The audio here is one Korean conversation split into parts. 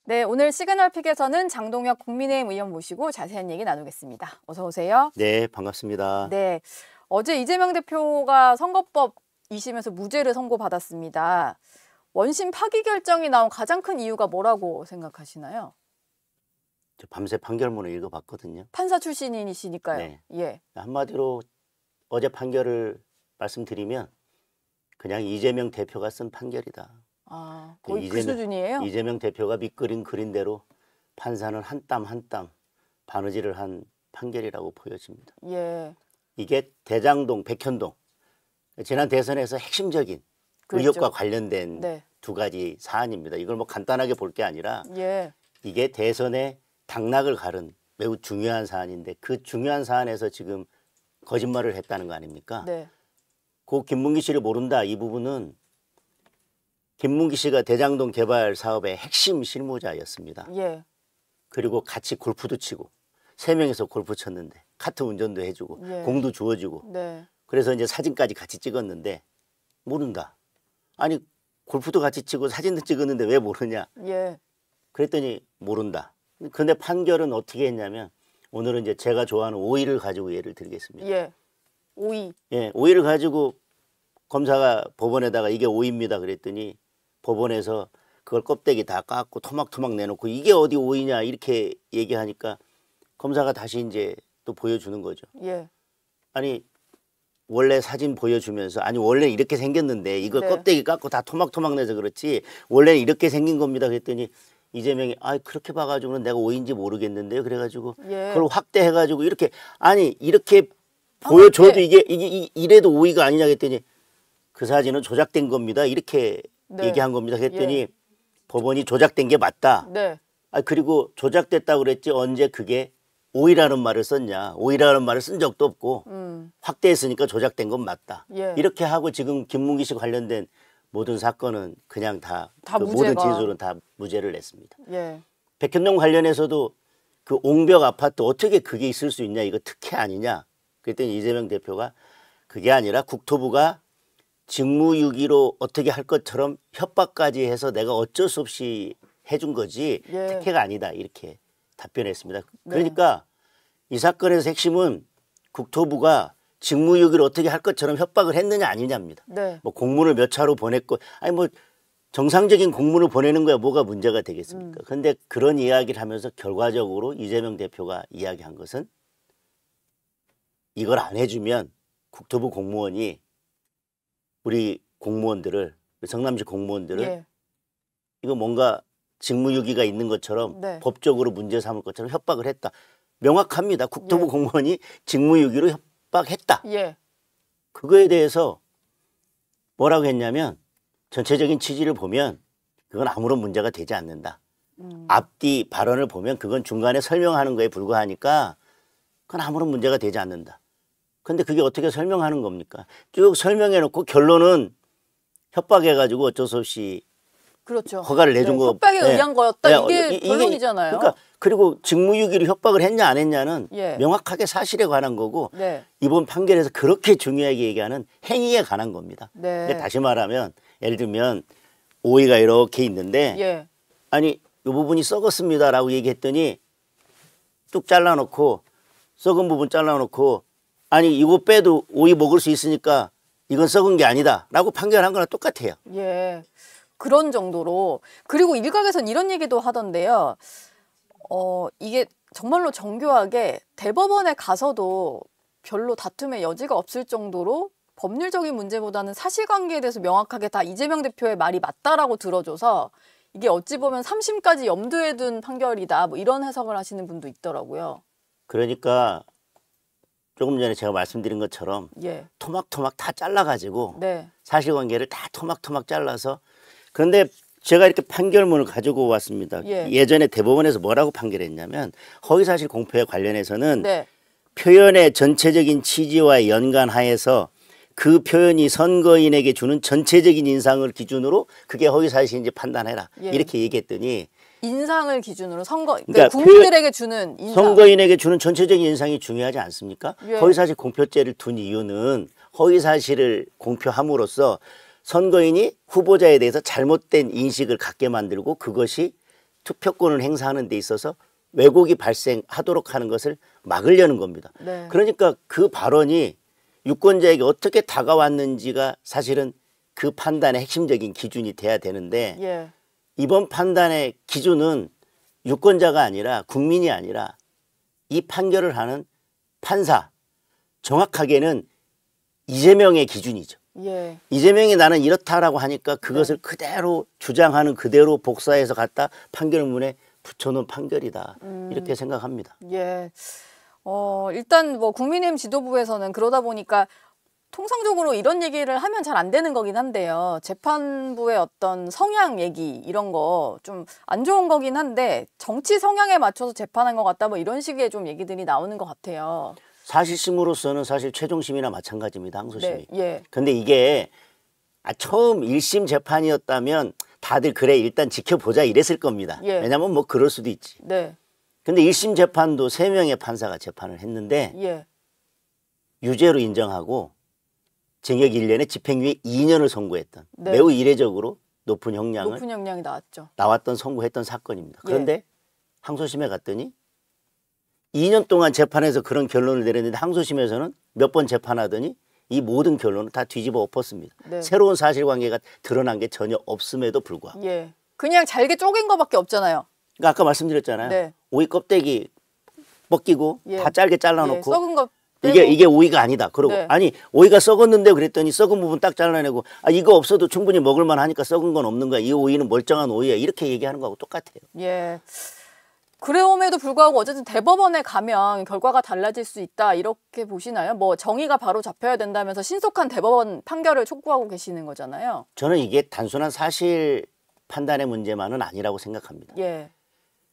네, 오늘 시그널픽에서는 장동혁 국민의힘 의원 모시고 자세한 얘기 나누겠습니다. 어서 오세요. 네, 반갑습니다. 네, 어제 이재명 대표가 선거법 2심에서 무죄를 선고받았습니다. 원심 파기 결정이 나온 가장 큰 이유가 뭐라고 생각하시나요? 저 밤새 판결문을 읽어봤거든요. 판사 출신이시니까요. 네. 예. 한마디로 어제 판결을 말씀드리면 그냥 이재명 대표가 쓴 판결이다. 아, 거의 그 수준이에요? 이재명 대표가 밑그린 그림대로 판사는 한 땀 한 땀 바느질을 한 판결이라고 보여집니다. 예. 이게 대장동, 백현동 지난 대선에서 핵심적인 그랬죠. 의혹과 관련된 네. 두 가지 사안입니다. 이걸 뭐 간단하게 볼 게 아니라 예. 이게 대선의 당락을 가른 매우 중요한 사안인데 그 중요한 사안에서 지금 거짓말을 했다는 거 아닙니까? 네. 그 김문기 씨를 모른다 이 부분은 김문기 씨가 대장동 개발 사업의 핵심 실무자였습니다. 예. 그리고 같이 골프도 치고 세 명이서 골프 쳤는데 카트 운전도 해주고 예. 공도 주어주고 네. 그래서 이제 사진까지 같이 찍었는데 모른다. 아니 골프도 같이 치고 사진도 찍었는데 왜 모르냐? 예. 그랬더니 모른다. 근데 판결은 어떻게 했냐면 오늘은 이제 제가 좋아하는 오이를 가지고 예를 들겠습니다. 예. 오이. 예, 오이를 가지고 검사가 법원에다가 이게 오이입니다 그랬더니 법원에서 그걸 껍데기 다 깎고 토막토막 내놓고 이게 어디 오이냐 이렇게 얘기하니까 검사가 다시 이제 또 보여주는 거죠. 예. 아니 원래 사진 보여주면서 아니 원래 이렇게 생겼는데 이걸 네. 껍데기 깎고 다 토막토막 내서 그렇지 원래는 이렇게 생긴 겁니다 그랬더니 이재명이 아 그렇게 봐가지고는 내가 오이인지 모르겠는데요 그래가지고 예. 그걸 확대해가지고 이렇게 아니 이렇게 보여줘도 네. 이게 이래도 오이가 아니냐 그랬더니 그 사진은 조작된 겁니다 이렇게 네. 얘기한 겁니다 그랬더니 예. 법원이 조작된 게 맞다. 네. 아 그리고 조작됐다고 그랬지 언제 그게 오이라는 말을 썼냐. 오이라는 말을 쓴 적도 없고 확대했으니까 조작된 건 맞다. 예. 이렇게 하고 지금 김문기 씨 관련된 모든 사건은 그냥 다 그 모든 무죄가. 진술은 다 무죄를 냈습니다. 예. 백현동 관련해서도 그 옹벽 아파트 어떻게 그게 있을 수 있냐. 이거 특혜 아니냐. 그랬더니 이재명 대표가 그게 아니라 국토부가 직무유기로 어떻게 할 것처럼 협박까지 해서 내가 어쩔 수 없이 해준 거지 예. 특혜가 아니다. 이렇게 답변했습니다. 그러니까 이 사건에서 핵심은 국토부가 직무유기를 어떻게 할 것처럼 협박을 했느냐 아니냐입니다. 네. 뭐 공문을 몇 차로 보냈고 아니 뭐 정상적인 공문을 보내는 거야 뭐가 문제가 되겠습니까? 그런데 그런 이야기를 하면서 결과적으로 이재명 대표가 이야기한 것은 이걸 안 해주면 국토부 공무원이 우리 공무원들을 성남시 공무원들을 예. 이거 뭔가 직무유기가 있는 것처럼 네. 법적으로 문제 삼을 것처럼 협박을 했다. 명확합니다. 국토부 예. 공무원이 직무유기로 협박했다. 예. 그거에 대해서 뭐라고 했냐면 전체적인 취지를 보면 그건 아무런 문제가 되지 않는다. 앞뒤 발언을 보면 그건 중간에 설명하는 거에 불과하니까 그건 아무런 문제가 되지 않는다. 근데 그게 어떻게 설명하는 겁니까? 쭉 설명해놓고 결론은 협박해가지고 어쩔 수 없이 그렇죠. 허가를 내준 거. 협박에 의한 거였다. 네, 이게 결론이잖아요. 그러니까 그리고 직무유기로 협박을 했냐 안 했냐는 예. 명확하게 사실에 관한 거고 네. 이번 판결에서 그렇게 중요하게 얘기하는 행위에 관한 겁니다. 네. 근데 다시 말하면 예를 들면 오이가 이렇게 있는데 예. 아니 이 부분이 썩었습니다라고 얘기했더니 뚝 잘라놓고 썩은 부분 잘라놓고 아니 이거 빼도 오이 먹을 수 있으니까 이건 썩은 게 아니다라고 판결한 거랑 똑같아요. 예. 그런 정도로. 그리고 일각에선 이런 얘기도 하던데요. 이게 정말로 정교하게 대법원에 가서도 별로 다툼의 여지가 없을 정도로 법률적인 문제보다는 사실관계에 대해서 명확하게 다 이재명 대표의 말이 맞다라고 들어줘서 이게 어찌 보면 3심까지 염두에 둔 판결이다. 뭐 이런 해석을 하시는 분도 있더라고요. 그러니까 조금 전에 제가 말씀드린 것처럼 예. 토막토막 다 잘라가지고 네. 사실관계를 다 토막토막 잘라서 그런데 제가 이렇게 판결문을 가지고 왔습니다. 예. 예전에 대법원에서 뭐라고 판결했냐면 허위사실 공표에 관련해서는 네. 표현의 전체적인 취지와 연관하여서 그 표현이 선거인에게 주는 전체적인 인상을 기준으로 그게 허위사실인지 판단해라. 예. 이렇게 얘기했더니 인상을 기준으로 그러니까 국민들에게 주는 인상. 선거인에게 주는 전체적인 인상이 중요하지 않습니까? 예. 허위사실 공표죄를 둔 이유는 허위사실을 공표함으로써 선거인이 후보자에 대해서 잘못된 인식을 갖게 만들고 그것이 투표권을 행사하는 데 있어서 왜곡이 발생하도록 하는 것을 막으려는 겁니다. 네. 그러니까 그 발언이 유권자에게 어떻게 다가왔는지가 사실은 그 판단의 핵심적인 기준이 돼야 되는데 예. 이번 판단의 기준은 유권자가 아니라 국민이 아니라 이 판결을 하는 판사, 정확하게는 이재명의 기준이죠. 예. 이재명이 나는 이렇다라고 하니까 그것을 그대로 주장하는 그대로 복사해서 갖다 판결문에 붙여놓은 판결이다. 이렇게 생각합니다. 예. 일단 뭐 국민의힘 지도부에서는 그러다 보니까 통상적으로 이런 얘기를 하면 잘 안 되는 거긴 한데요. 재판부의 어떤 성향 얘기 이런 거 좀 안 좋은 거긴 한데 정치 성향에 맞춰서 재판한 것 같다 뭐 이런 식의 좀 얘기들이 나오는 것 같아요. 사실심으로서는 사실 최종심이나 마찬가지입니다. 항소심이. 네, 예. 근데 이게 처음 1심 재판이었다면 다들 그래 일단 지켜보자 이랬을 겁니다. 예. 왜냐하면 뭐 그럴 수도 있지. 네. 근데 1심 재판도 3명의 판사가 재판을 했는데 예. 유죄로 인정하고 징역 1년에 집행유예 2년을 선고했던 네. 매우 이례적으로 높은 형량을 높은 형량이 나왔죠. 나왔던 선고했던 사건입니다. 예. 그런데 항소심에 갔더니 2년 동안 재판해서 그런 결론을 내렸는데 항소심에서는 몇 번 재판하더니 이 모든 결론을 다 뒤집어 엎었습니다. 네. 새로운 사실관계가 드러난 게 전혀 없음에도 불구하고. 예. 그냥 잘게 쪼갠 거밖에 없잖아요. 그러니까 아까 말씀드렸잖아요. 네. 오이 껍데기 벗기고 예. 다 짧게 예. 잘라놓고 썩은 거 빼고. 이게 오이가 아니다. 그러고 네. 아니 오이가 썩었는데 그랬더니 썩은 부분 딱 잘라내고 이거 없어도 충분히 먹을만 하니까 썩은 건 없는 거야. 이 오이는 멀쩡한 오이야. 이렇게 얘기하는 거하고 똑같아요. 예. 그래옴에도 불구하고 어쨌든 대법원에 가면 결과가 달라질 수 있다 이렇게 보시나요? 뭐 정의가 바로 잡혀야 된다면서 신속한 대법원 판결을 촉구하고 계시는 거잖아요. 저는 이게 단순한 사실 판단의 문제만은 아니라고 생각합니다. 예.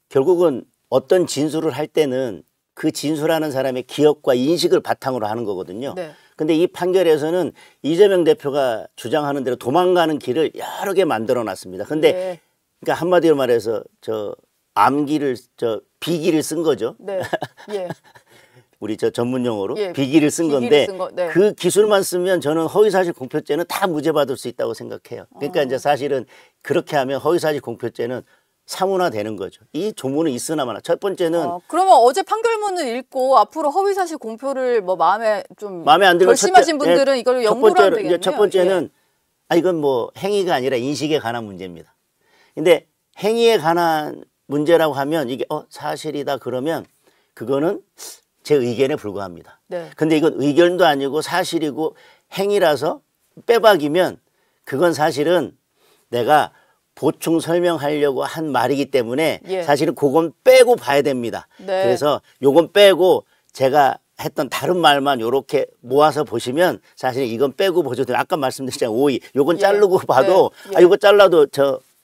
결국은 어떤 진술을 할 때는 그 진술하는 사람의 기억과 인식을 바탕으로 하는 거거든요. 네. 근데 이 판결에서는 이재명 대표가 주장하는 대로 도망가는 길을 여러 개 만들어 놨습니다. 근데 예. 그러니까 한마디로 말해서 비기를 쓴 거죠. 네. 예. 우리 전문 용어로 예, 비기를 쓴 비기를 건데 쓴 거, 네. 그 기술만 쓰면 저는 허위사실 공표죄는 다 무죄 받을 수 있다고 생각해요. 그러니까 이제 사실은 그렇게 하면 허위사실 공표죄는 사문화되는 거죠. 이 조문은 있으나마나. 첫 번째는 그러면 어제 판결문을 읽고 앞으로 허위사실 공표를 뭐 마음에 안 들면 결심하신 분들은 이걸 연구를 하면 되겠네요. 첫 번째는 이건 뭐 행위가 아니라 인식에 관한 문제입니다. 근데 행위에 관한 문제라고 하면 이게 사실이다 그러면 그거는 제 의견에 불과합니다. 네. 근데 이건 의견도 아니고 사실이고 행위라서 빼박이면 그건 사실은 내가 보충 설명하려고 한 말이기 때문에 예. 사실은 그건 빼고 봐야 됩니다. 네. 그래서 요건 빼고 제가 했던 다른 말만 요렇게 모아서 보시면 사실 이건 빼고 보셔도 돼요. 아까 말씀드렸잖아요. 오이. 요건 예. 자르고 봐도 네. 예. 이거 잘라도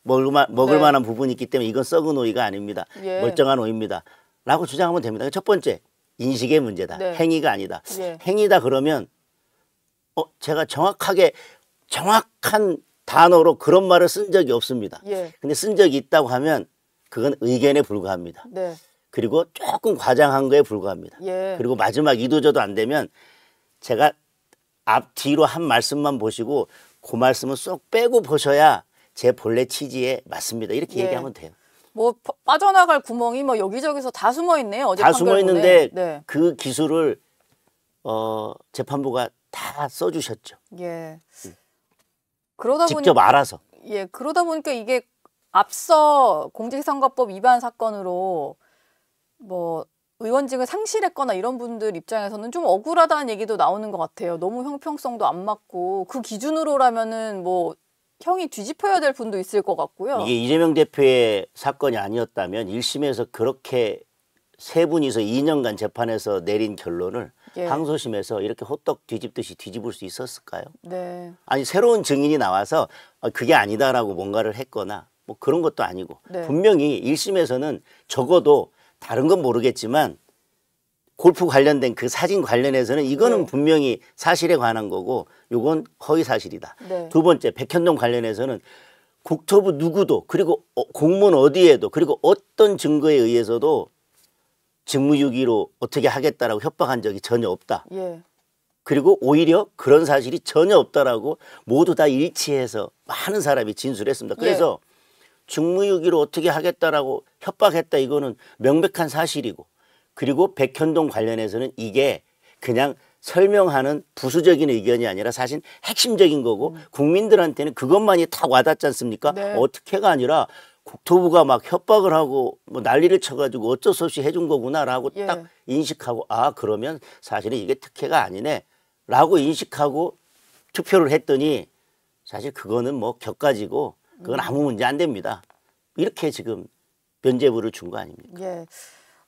먹을 네. 만한 부분이 있기 때문에 이건 썩은 오이가 아닙니다. 예. 멀쩡한 오이입니다. 라고 주장하면 됩니다. 첫 번째, 인식의 문제다. 네. 행위가 아니다. 예. 행위다 그러면 제가 정확한 단어로 그런 말을 쓴 적이 없습니다. 예. 근데 쓴 적이 있다고 하면 그건 의견에 불과합니다. 네. 그리고 조금 과장한 거에 불과합니다. 예. 그리고 마지막 이도저도 안 되면 제가 앞뒤로 한 말씀만 보시고 그 말씀은 쏙 빼고 보셔야 제 본래 취지에 맞습니다. 이렇게 예. 얘기하면 돼요. 뭐 빠져나갈 구멍이 뭐 여기저기서 다 숨어 있네요. 어제 다 숨어 판결문에. 있는데 네. 그 기술을 재판부가 다 써주셨죠. 예. 그러다 직접 알아서. 예, 그러다 보니까 이게 앞서 공직선거법 위반 사건으로 뭐 의원직을 상실했거나 이런 분들 입장에서는 좀 억울하다는 얘기도 나오는 것 같아요. 너무 형평성도 안 맞고 그 기준으로라면은 뭐 형이 뒤집혀야 될 분도 있을 것 같고요. 이게 이재명 대표의 사건이 아니었다면 1심에서 그렇게 세 분이서 2년간 재판에서 내린 결론을 예. 항소심에서 이렇게 호떡 뒤집듯이 뒤집을 수 있었을까요? 네. 아니 새로운 증인이 나와서 그게 아니다라고 뭔가를 했거나 뭐 그런 것도 아니고 네. 분명히 1심에서는 적어도 다른 건 모르겠지만 골프 관련된 그 사진 관련해서는 이거는 네. 분명히 사실에 관한 거고 요건 허위 사실이다. 네. 두 번째 백현동 관련해서는 국토부 누구도 그리고 공무원 어디에도 그리고 어떤 증거에 의해서도 직무유기로 어떻게 하겠다라고 협박한 적이 전혀 없다. 예. 그리고 오히려 그런 사실이 전혀 없다라고 모두 다 일치해서 많은 사람이 진술했습니다. 그래서 직무유기로 어떻게 하겠다라고 협박했다. 이거는 명백한 사실이고, 그리고 백현동 관련해서는 이게 그냥 설명하는 부수적인 의견이 아니라 사실 핵심적인 거고 국민들한테는 그것만이 다 와닿지 않습니까? 네. 어떻게가 아니라 국토부가 막 협박을 하고 뭐 난리를 쳐가지고 어쩔 수 없이 해준 거구나라고 예. 딱 인식하고, 아 그러면 사실은 이게 특혜가 아니네 라고 인식하고 투표를 했더니 사실 그거는 뭐 격가지고 그건 아무 문제 안 됩니다. 이렇게 지금 면죄부를 준 거 아닙니까? 예.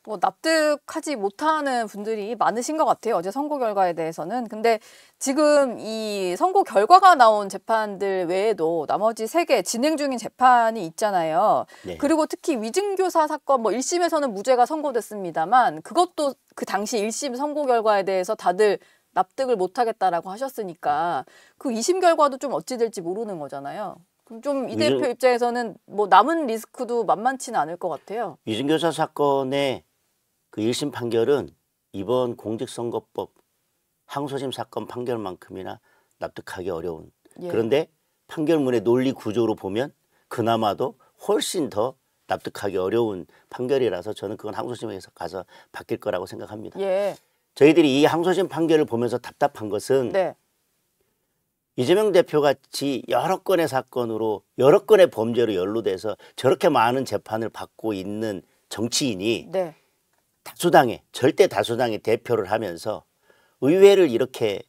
뭐 납득하지 못하는 분들이 많으신 것 같아요. 어제 선고 결과에 대해서는. 근데 지금 이 선고 결과가 나온 재판들 외에도 나머지 3개 진행 중인 재판이 있잖아요. 네. 그리고 특히 위증교사 사건 뭐 1심에서는 무죄가 선고됐습니다만 그것도 그 당시 1심 선고 결과에 대해서 다들 납득을 못하겠다라고 하셨으니까 그 2심 결과도 좀 어찌 될지 모르는 거잖아요. 그럼 좀 이 대표 입장에서는 뭐 남은 리스크도 만만치는 않을 것 같아요. 위증교사 사건의 그 1심 판결은 이번 공직선거법 항소심 사건 판결만큼이나 납득하기 어려운. 예. 그런데 판결문의 논리 구조로 보면 그나마도 훨씬 더 납득하기 어려운 판결이라서 저는 그건 항소심에서 가서 바뀔 거라고 생각합니다. 예. 저희들이 이 항소심 판결을 보면서 답답한 것은 네. 이재명 대표 같이 여러 건의 사건으로 여러 건의 범죄로 연루돼서 저렇게 많은 재판을 받고 있는 정치인이 네. 다수당의 절대 다수당의 대표를 하면서 의회를 이렇게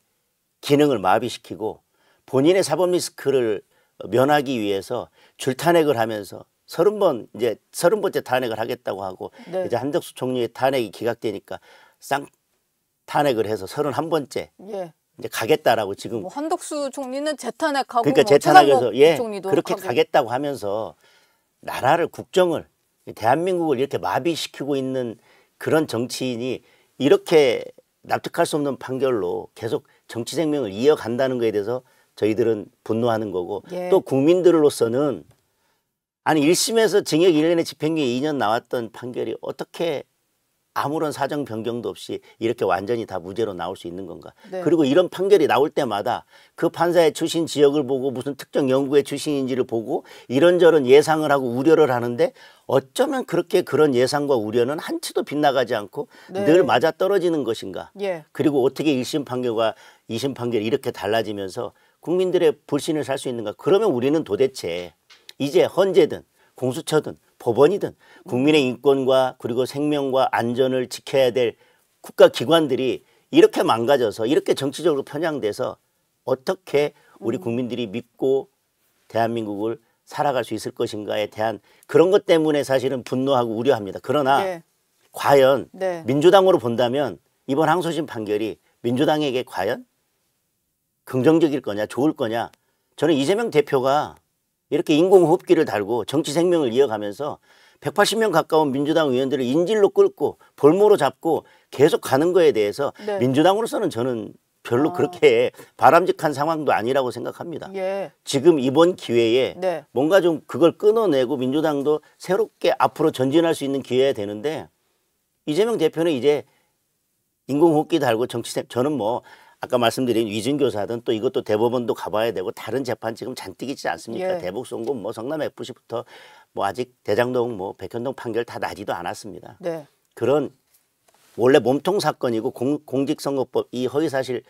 기능을 마비시키고 본인의 사법 리스크를 면하기 위해서 줄탄핵을 하면서 30번째 탄핵을 하겠다고 하고 네. 이제 한덕수 총리의 탄핵이 기각되니까 쌍 탄핵을 해서 31번째 예. 이제 가겠다라고 지금 뭐 한덕수 총리는 재탄핵하고 그러니까 뭐 재탄핵에서 최상목 총리도 그렇게 하고. 가겠다고 하면서 나라를 국정을 대한민국을 이렇게 마비시키고 있는 그런 정치인이 이렇게 납득할 수 없는 판결로 계속 정치 생명을 이어간다는 것에 대해서 저희들은 분노하는 거고 예. 또 국민들로서는 아니 1심에서 징역 1년에 집행유예 2년 나왔던 판결이 어떻게 아무런 사정 변경도 없이 이렇게 완전히 다 무죄로 나올 수 있는 건가. 네. 그리고 이런 판결이 나올 때마다 그 판사의 출신 지역을 보고 무슨 특정 연구의 출신인지를 보고 이런저런 예상을 하고 우려를 하는데 어쩌면 그렇게 그런 예상과 우려는 한치도 빗나가지 않고 네. 늘 맞아떨어지는 것인가. 예. 그리고 어떻게 1심 판결과 2심 판결이 이렇게 달라지면서 국민들의 불신을 살 수 있는가. 그러면 우리는 도대체 이제 헌재든 공수처든 법원이든 국민의 인권과 그리고 생명과 안전을 지켜야 될 국가기관들이 이렇게 망가져서 이렇게 정치적으로 편향돼서 어떻게 우리 국민들이 믿고 대한민국을 살아갈 수 있을 것인가에 대한 그런 것 때문에 사실은 분노하고 우려합니다. 그러나 예. 과연 네. 민주당으로 본다면 이번 항소심 판결이 민주당에게 과연 긍정적일 거냐 좋을 거냐. 저는 이재명 대표가 이렇게 인공호흡기를 달고 정치 생명을 이어가면서 180명 가까운 민주당 의원들을 인질로 끌고 볼모로 잡고 계속 가는 거에 대해서 네. 민주당으로서는 저는 별로 그렇게 바람직한 상황도 아니라고 생각합니다. 예. 지금 이번 기회에 네. 뭔가 좀 그걸 끊어내고 민주당도 새롭게 앞으로 전진할 수 있는 기회가 되는데 이재명 대표는 이제 인공호흡기 달고 저는 뭐 아까 말씀드린 위증교사든 또 이것도 대법원도 가봐야 되고 다른 재판 지금 잔뜩 있지 않습니까? 예. 대북 송금 뭐 성남 FC부터 뭐 아직 대장동 뭐 백현동 판결 다 나지도 않았습니다. 네. 그런 원래 몸통 사건이고 공직선거법 이 허위사실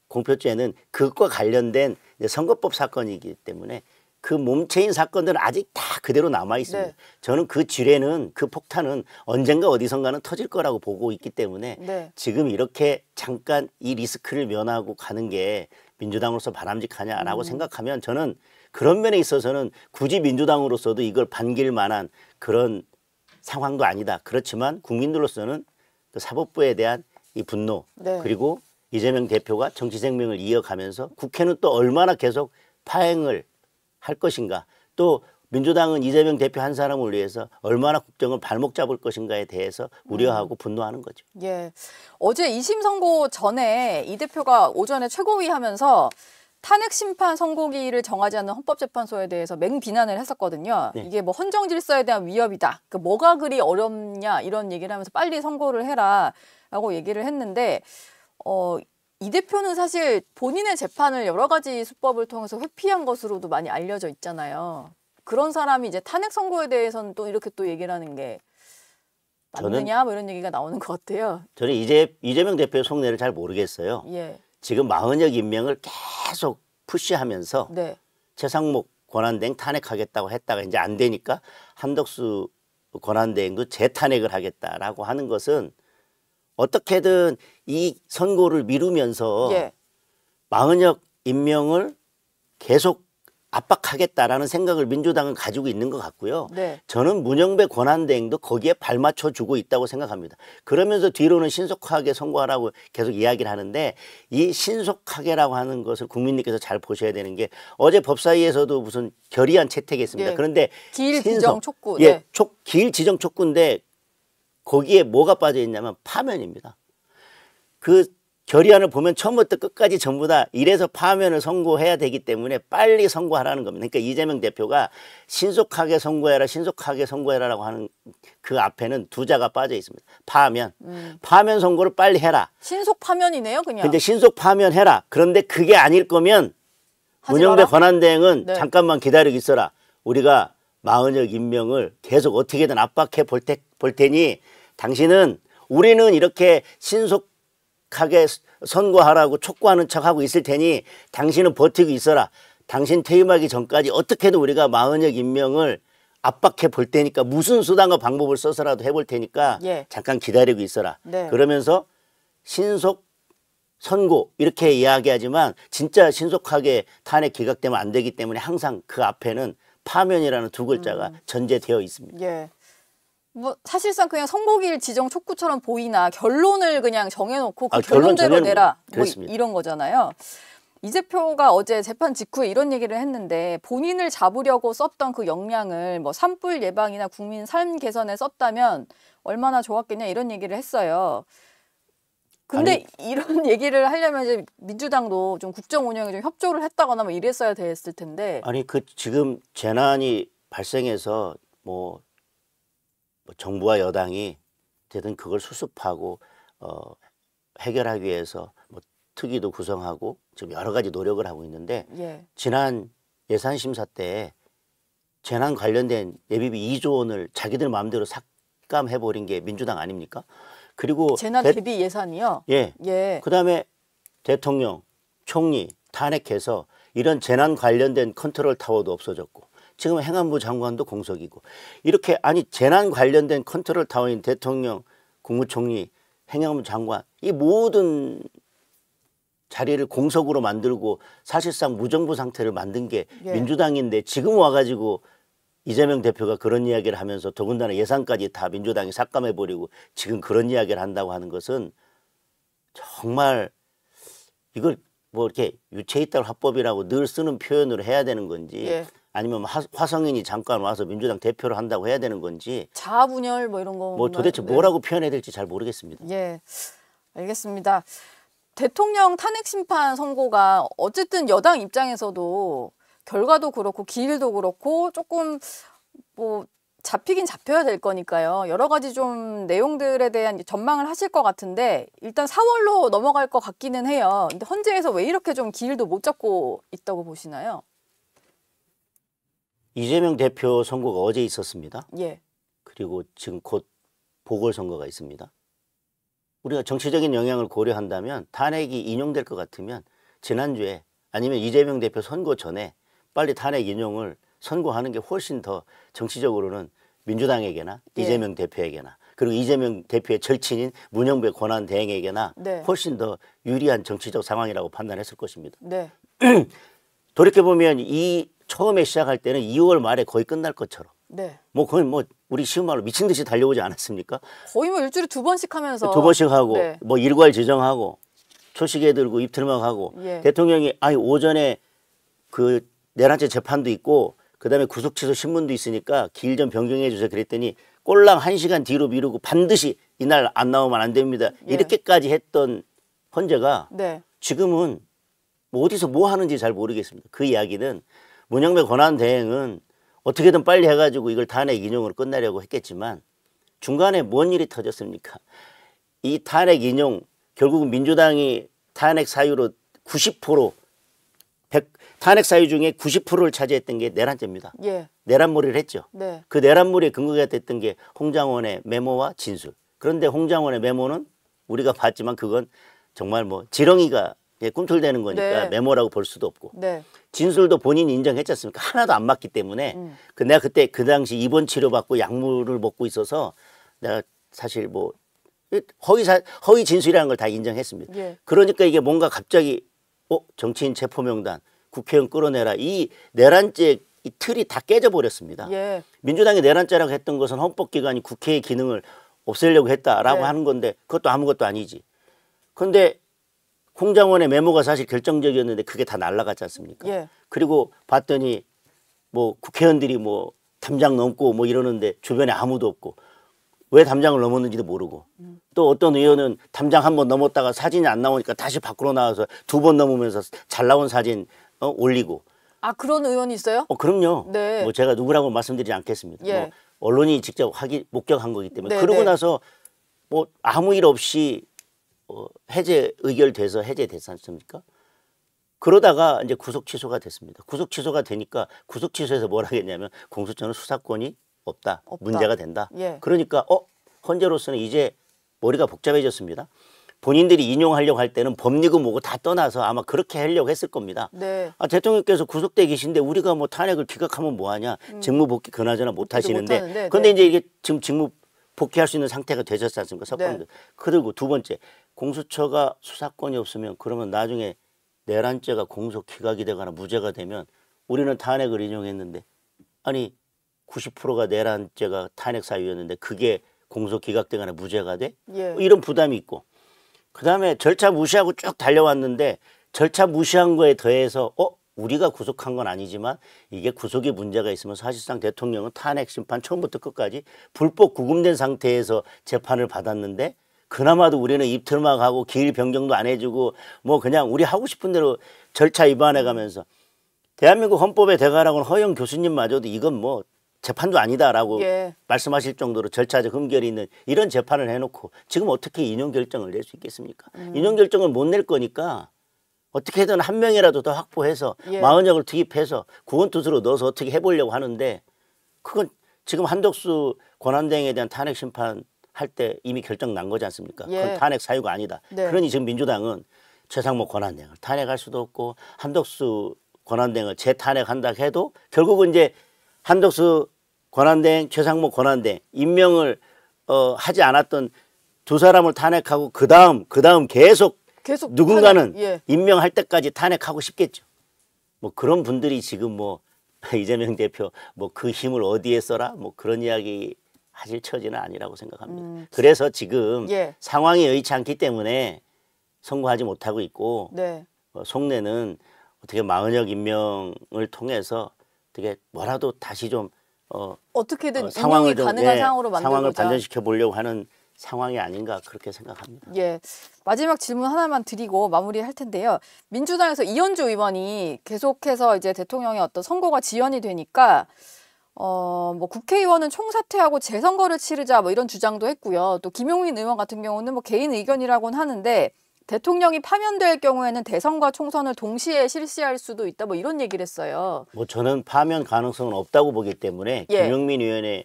공표죄는 그것과 관련된 이제 선거법 사건이기 때문에 그 몸체인 사건들은 아직 다 그대로 남아 있습니다. 네. 저는 그 지뢰는 그 폭탄은 언젠가 어디선가는 터질 거라고 보고 있기 때문에 네. 지금 이렇게 잠깐 이 리스크를 면하고 가는 게 민주당으로서 바람직하냐라고 생각하면 저는 그런 면에 있어서는 굳이 민주당으로서도 이걸 반길 만한 그런 상황도 아니다. 그렇지만 국민들로서는 그 사법부에 대한 이 분노 네. 그리고 이재명 대표가 정치 생명을 이어가면서 국회는 또 얼마나 계속 파행을 할 것인가. 또 민주당은 이재명 대표 한 사람을 위해서 얼마나 국정을 발목 잡을 것인가에 대해서 우려하고 분노하는 거죠. 예. 어제 2심 선고 전에 이 대표가 오전에 최고위 하면서 탄핵 심판 선고기를 정하지 않는 헌법재판소에 대해서 맹비난을 했었거든요. 네. 이게 뭐 헌정 질서에 대한 위협이다. 그 뭐가 그리 어렵냐 이런 얘기를 하면서 빨리 선고를 해라라고 얘기를 했는데 이 대표는 사실 본인의 재판을 여러 가지 수법을 통해서 회피한 것으로도 많이 알려져 있잖아요. 그런 사람이 이제 탄핵 선고에 대해서는 또 이렇게 또 얘기를 하는 게 맞느냐 뭐 이런 얘기가 나오는 것 같아요. 저는 이재명 대표의 속내를 잘 모르겠어요. 예. 지금 마흔역 임명을 계속 푸시하면서 네. 최상목 권한대행 탄핵하겠다고 했다가 이제 안 되니까 한덕수 권한대행도 재탄핵을 하겠다라고 하는 것은 어떻게든 이 선고를 미루면서 예. 마흔역 임명을 계속 압박하겠다라는 생각을 민주당은 가지고 있는 것 같고요. 네. 저는 문영배 권한대행도 거기에 발맞춰 주고 있다고 생각합니다. 그러면서 뒤로는 신속하게 선고하라고 계속 이야기를 하는데 이 신속하게라고 하는 것을 국민님께서 잘 보셔야 되는 게 어제 법사위에서도 무슨 결의안 채택했습니다. 예. 그런데 기일 지정 촉구. 예, 네. 기일 지정 촉구인데 거기에 뭐가 빠져 있냐면 파면입니다. 그 결의안을 보면 처음부터 끝까지 전부 다 이래서 파면을 선고해야 되기 때문에 빨리 선고하라는 겁니다. 그러니까 이재명 대표가 신속하게 선고해라, 신속하게 선고해라라고 하는 그 앞에는 두 자가 빠져 있습니다. 파면. 파면 선고를 빨리 해라. 신속 파면이네요, 그냥. 근데 신속 파면해라. 그런데 그게 아닐 거면 문영배 마라? 권한대행은 네. 잠깐만 기다리고 있어라. 우리가 마흔역 임명을 계속 어떻게든 압박해 볼 테니 당신은 우리는 이렇게 신속하게 선고하라고 촉구하는 척하고 있을 테니 당신은 버티고 있어라. 당신 퇴임하기 전까지 어떻게든 우리가 마흔역 임명을 압박해 볼 테니까 무슨 수단과 방법을 써서라도 해볼 테니까 예. 잠깐 기다리고 있어라. 네. 그러면서 신속 선고 이렇게 이야기하지만 진짜 신속하게 탄핵 기각되면 안 되기 때문에 항상 그 앞에는 파면이라는 두 글자가 전제되어 있습니다. 예. 뭐 사실상 그냥 선고기일 지정 촉구처럼 보이나 결론을 그냥 정해놓고 그 결론 결론대로 내라 뭐 그렇습니다. 이런 거잖아요. 이 대표가 어제 재판 직후에 이런 얘기를 했는데 본인을 잡으려고 썼던 그 역량을 뭐 산불 예방이나 국민 삶 개선에 썼다면 얼마나 좋았겠냐 이런 얘기를 했어요. 근데 이런 얘기를 하려면 이제 민주당도 좀 국정 운영에 좀 협조를 했다거나 뭐 이랬어야 됐을 텐데. 아니 그 지금 재난이 발생해서 뭐 정부와 여당이 되든 그걸 수습하고 해결하기 위해서 뭐 특위도 구성하고 지금 여러 가지 노력을 하고 있는데 예. 지난 예산 심사 때 재난 관련된 예비비 2조 원을 자기들 마음대로 삭감해 버린 게 민주당 아닙니까? 그리고 재난 대비 예산이요? 예. 예. 그다음에 대통령, 총리 탄핵해서 이런 재난 관련된 컨트롤 타워도 없어졌고 지금 행안부 장관도 공석이고 이렇게 아니 재난 관련된 컨트롤 타워인 대통령, 국무총리, 행안부 장관 이 모든 자리를 공석으로 만들고 사실상 무정부 상태를 만든 게 예. 민주당인데 지금 와가지고 이재명 대표가 그런 이야기를 하면서 더군다나 예산까지 다 민주당이 삭감해버리고 지금 그런 이야기를 한다고 하는 것은 정말 이걸 뭐 이렇게 유체이탈 화법이라고 늘 쓰는 표현으로 해야 되는 건지 예. 아니면 화성인이 잠깐 와서 민주당 대표를 한다고 해야 되는 건지 자아분열 뭐 이런 거. 뭐 도대체 뭐라고 표현해야 될지 잘 모르겠습니다. 예. 알겠습니다. 대통령 탄핵 심판 선고가 어쨌든 여당 입장에서도 결과도 그렇고 기일도 그렇고 조금 뭐 잡히긴 잡혀야 될 거니까요. 여러 가지 좀 내용들에 대한 전망을 하실 것 같은데 일단 4월로 넘어갈 것 같기는 해요. 근데 헌재에서 왜 이렇게 좀 기일도 못 잡고 있다고 보시나요? 이재명 대표 선거가 어제 있었습니다. 예. 그리고 지금 곧 보궐선거가 있습니다. 우리가 정치적인 영향을 고려한다면 탄핵이 인용될 것 같으면 지난주에 아니면 이재명 대표 선거 전에 빨리 탄핵 인용을 선고하는 게 훨씬 더 정치적으로는 민주당에게나 예. 이재명 대표에게나 그리고 이재명 대표의 절친인 문영배 권한대행에게나 네. 훨씬 더 유리한 정치적 상황이라고 판단했을 것입니다. 네. 돌이켜보면 이 처음에 시작할 때는 2월 말에 거의 끝날 것처럼 네. 뭐 거의 뭐 우리 쉬운 말로 미친 듯이 달려오지 않았습니까? 거의 뭐 일주일에 2번씩 하면서 2번씩 하고 네. 뭐 일괄 지정하고 초식에 들고 입틀막 하고 예. 대통령이 아니 오전에 그 내란죄 재판도 있고 그다음에 구속취소 신문도 있으니까 길 좀 변경해 주세요 그랬더니 꼴랑 1시간 뒤로 미루고 반드시 이날 안 나오면 안 됩니다. 예. 이렇게까지 했던 헌재가 네. 지금은 뭐 어디서 뭐 하는지 잘 모르겠습니다. 그 이야기는 문영배 권한대행은 어떻게든 빨리 해가지고 이걸 탄핵 인용으로 끝내려고 했겠지만 중간에 뭔 일이 터졌습니까? 이 탄핵 인용 결국은 민주당이 탄핵 사유로 90% 탄핵 사유 중에 90%를 차지했던 게 내란죄입니다. 예. 내란몰이를 했죠. 네. 그 내란몰이의 근거가 됐던 게 홍장원의 메모와 진술. 그런데 홍장원의 메모는 우리가 봤지만 그건 정말 뭐 지렁이가 꿈틀대는 거니까 네. 메모라고 볼 수도 없고. 네. 진술도 본인이 인정했지 않습니까? 하나도 안 맞기 때문에 내가 그때 그 당시 입원 치료받고 약물을 먹고 있어서 내가 사실 뭐 허위 진술이라는 걸 다 인정했습니다. 예. 그러니까 이게 뭔가 갑자기 정치인 체포명단 국회의원 끌어내라 이 내란죄 이 틀이 다 깨져버렸습니다. 예. 민주당이 내란죄라고 했던 것은 헌법기관이 국회의 기능을 없애려고 했다라고 네. 하는 건데 그것도 아무것도 아니지. 그런데 홍장원의 메모가 사실 결정적이었는데 그게 다 날아갔지 않습니까? 예. 그리고 봤더니 뭐 국회의원들이 뭐 담장 넘고 뭐 이러는데 주변에 아무도 없고 왜 담장을 넘었는지도 모르고 또 어떤 의원은 담장 한 번 넘었다가 사진이 안 나오니까 다시 밖으로 나와서 2번 넘으면서 잘 나온 사진 올리고. 아, 그런 의원이 있어요? 그럼요. 네. 뭐 제가 누구라고 말씀드리지 않겠습니다. 예. 뭐 언론이 직접 목격한 거기 때문에. 네, 그러고 네. 나서 뭐 아무 일 없이 해제 의결돼서 해제됐지 않습니까? 그러다가 이제 구속 취소가 됐습니다. 구속 취소가 되니까 구속 취소에서 뭐라 했냐면 공수처는 수사권이 없다. 문제가 된다. 예. 그러니까 헌재로서는 이제 머리가 복잡해졌습니다. 본인들이 인용하려고 할 때는 법리고 뭐고 다 떠나서 아마 그렇게 하려고 했을 겁니다. 네. 대통령께서 구속돼 계신데 우리가 뭐 탄핵을 기각하면 뭐하냐. 직무복귀 그나저나 못 하시는데. 못하는데, 그런데 네. 이제 이게 지금 직무복귀할 수 있는 상태가 되셨지 않습니까? 첫 번째. 네. 그리고 두 번째. 공수처가 수사권이 없으면 그러면 나중에 내란죄가 공소 기각이 되거나 무죄가 되면 우리는 탄핵을 인용했는데 아니 90%가 내란죄가 탄핵 사유였는데 그게 공소 기각되거나 무죄가 돼? 예. 이런 부담이 있고 그다음에 절차 무시하고 쭉 달려왔는데 절차 무시한 거에 더해서 우리가 구속한 건 아니지만 이게 구속에 문제가 있으면 사실상 대통령은 탄핵 심판 처음부터 끝까지 불법 구금된 상태에서 재판을 받았는데 그나마도 우리는 입틀막 하고 기일 변경도 안 해주고 뭐 그냥 우리 하고 싶은 대로 절차 위반해 가면서 대한민국 헌법의 대가라고는 허영 교수님마저도 이건 뭐 재판도 아니다라고 예. 말씀하실 정도로 절차적 흠결이 있는 이런 재판을 해놓고 지금 어떻게 인용 결정을 낼 수 있겠습니까? 인용 결정을 못 낼 거니까 어떻게든 한 명이라도 더 확보해서 예. 마흔역을 투입해서 구원투수로 넣어서 어떻게 해보려고 하는데 그건 지금 한덕수 권한대행에 대한 탄핵 심판 할 때 이미 결정 난 거지 않습니까? 예. 그건 탄핵 사유가 아니다. 네. 그러니 지금 민주당은 최상목 권한대행을 탄핵할 수도 없고 한덕수 권한대행을 재탄핵한다 해도 결국은 이제 한덕수 권한대행, 최상목 권한대행 임명을 하지 않았던 두 사람을 탄핵하고 그다음 계속 누군가는 탄핵. 예. 임명할 때까지 탄핵하고 싶겠죠. 뭐 그런 분들이 지금 뭐 이재명 대표 뭐 그 힘을 어디에 써라 뭐 그런 이야기 하실 처지는 아니라고 생각합니다. 그래서 지금 예. 상황이 여의치 않기 때문에 선고하지 못하고 있고 네. 속내는 어떻게 마흔역 임명을 통해서 어떻게 뭐라도 다시 좀 어떻게든 상황을 인용이 좀 가능한 상황으로 만들고자. 상황을 반전시켜 보려고 하는 상황이 아닌가 그렇게 생각합니다. 예. 마지막 질문 하나만 드리고 마무리할 텐데요. 민주당에서 이현주 의원이 계속해서 이제 대통령의 어떤 선거가 지연이 되니까 뭐 국회의원은 총사퇴하고 재선거를 치르자 뭐 이런 주장도 했고요. 또 김용민 의원 같은 경우는 뭐 개인 의견이라고는 하는데 대통령이 파면될 경우에는 대선과 총선을 동시에 실시할 수도 있다 뭐 이런 얘기를 했어요. 뭐 저는 파면 가능성은 없다고 보기 때문에 예. 김용민 의원의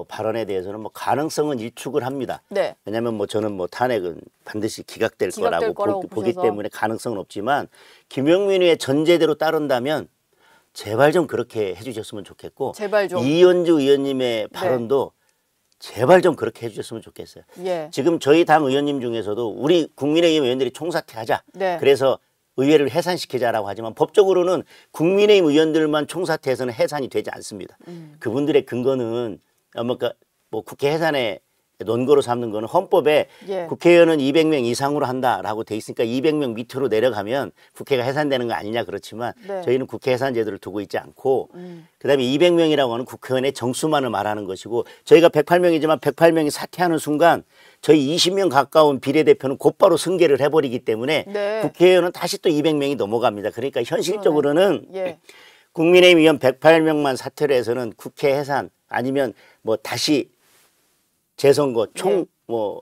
발언에 대해서는 뭐 가능성은 일축을 합니다. 네. 왜냐하면 뭐 저는 뭐 탄핵은 반드시 기각될 기각될 거라고 보기 보셔서. 때문에 가능성은 없지만 김용민 의원의 전제대로 따른다면 제발 좀 그렇게 해주셨으면 좋겠고 제발 좀. 이현주 의원님의 발언도 제발 좀 그렇게 해주셨으면 좋겠어요. 예. 지금 저희 당 의원님 중에서도 우리 국민의힘 의원들이 총사퇴하자. 네. 그래서 의회를 해산시키자라고 하지만 법적으로는 국민의힘 의원들만 총사퇴해서는 해산이 되지 않습니다. 그분들의 근거는 뭐 국회 해산의 논거로 삼는 거는 헌법에 예. 국회의원은 200명 이상으로 한다라고 돼 있으니까 200명 밑으로 내려가면 국회가 해산되는 거 아니냐 그렇지만 네. 저희는 국회 해산 제도를 두고 있지 않고 그다음에 200명이라고 하는 국회의원의 정수만을 말하는 것이고 저희가 108명이지만 108명이 사퇴하는 순간 저희 20명 가까운 비례대표는 곧바로 승계를 해버리기 때문에 네. 국회의원은 다시 또 200명이 넘어갑니다. 그러니까 현실적으로는 예. 국민의힘 의원 108명만 사퇴를 해서는 국회 해산 아니면 뭐 다시 재선거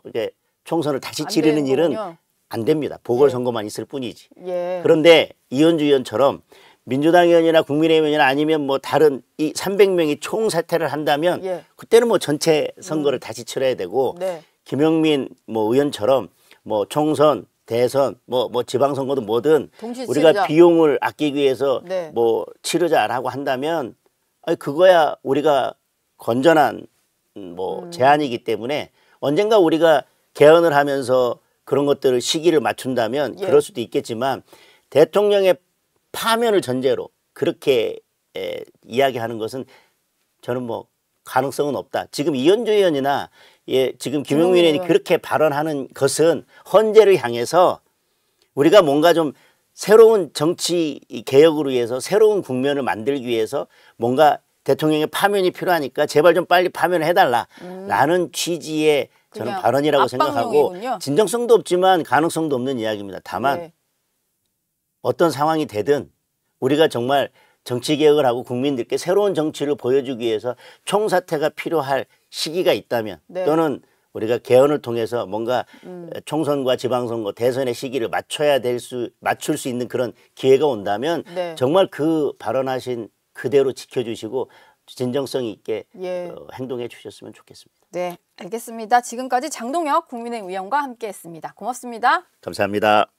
이렇게 총선을 다시 안 치르는 되는 일은 거군요. 안 됩니다. 보궐선거만 있을 뿐이지. 예. 그런데 이현주 의원처럼 민주당 의원이나 국민의힘 의원이나 아니면 뭐 다른 이 300명이 총사퇴를 한다면 예. 그때는 뭐 전체 선거를 다시 치러야 되고 네. 김영민 뭐 의원처럼 뭐 총선, 대선, 뭐 지방선거도 뭐든 동시 우리가 치르자. 비용을 아끼기 위해서 네. 뭐 치르자라고 한다면 아니 그거야 우리가 건전한 뭐 제안이기 때문에 언젠가 우리가 개헌을 하면서 그런 것들을 시기를 맞춘다면 예. 그럴 수도 있겠지만 대통령의 파면을 전제로 그렇게 이야기하는 것은 저는 뭐 가능성은 없다. 지금 이현주 의원이나 지금 김용민 의원이 그렇게 발언하는 것은 헌재를 향해서 우리가 뭔가 좀 새로운 정치 개혁을 위해서 새로운 국면을 만들기 위해서 뭔가 대통령의 파면이 필요하니까 제발 좀 빨리 파면을 해달라라는 취지의 저는 발언이라고 생각하고 압박용이군요. 진정성도 없지만 가능성도 없는 이야기입니다. 다만 네. 어떤 상황이 되든 우리가 정말 정치개혁을 하고 국민들께 새로운 정치를 보여주기 위해서 총사퇴가 필요할 시기가 있다면 네. 또는 우리가 개헌을 통해서 뭔가 총선과 지방선거 대선의 시기를 맞출 수 있는 그런 기회가 온다면 네. 정말 그 발언하신 그대로 지켜주시고 진정성 있게 예. 행동해 주셨으면 좋겠습니다. 네, 알겠습니다. 지금까지 장동혁 국민의힘 의원과 함께했습니다. 고맙습니다. 감사합니다.